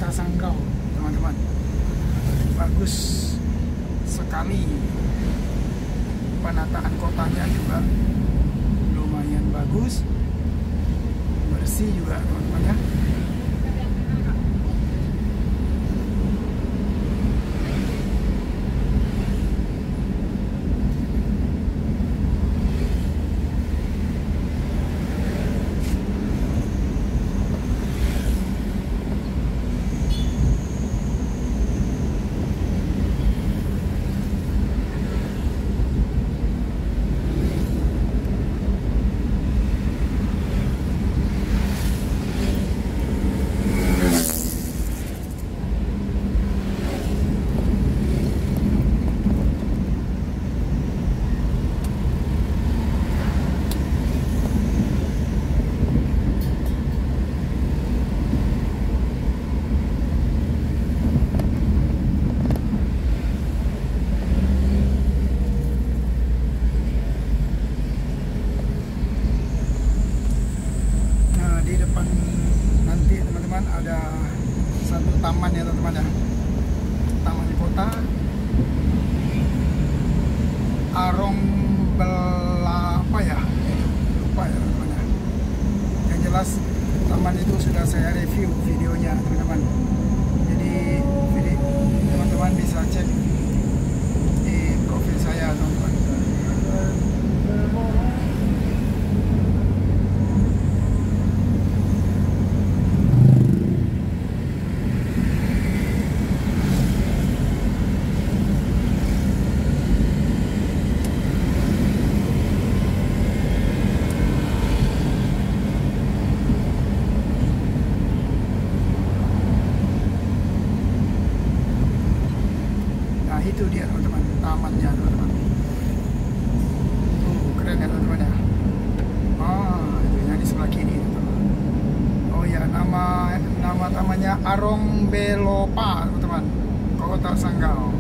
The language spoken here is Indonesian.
Kota Sanggau, teman-teman. Bagus sekali. Penataan kotanya juga lumayan bagus, bersih juga, teman-teman ya. Ada satu taman ya teman-teman ya, taman kota Arong apa ya, lupa ya teman-teman ya. Yang jelas taman itu sudah saya review videonya teman-teman, jadi teman-teman bisa cek di profil saya teman-teman. Itu dia teman-teman, tamannya teman-teman. Keren ya teman-teman ya. Itu yang di sebelah kiri teman-teman. Oh ya, nama tamannya Arong Belopa teman-teman, Kota Sanggau.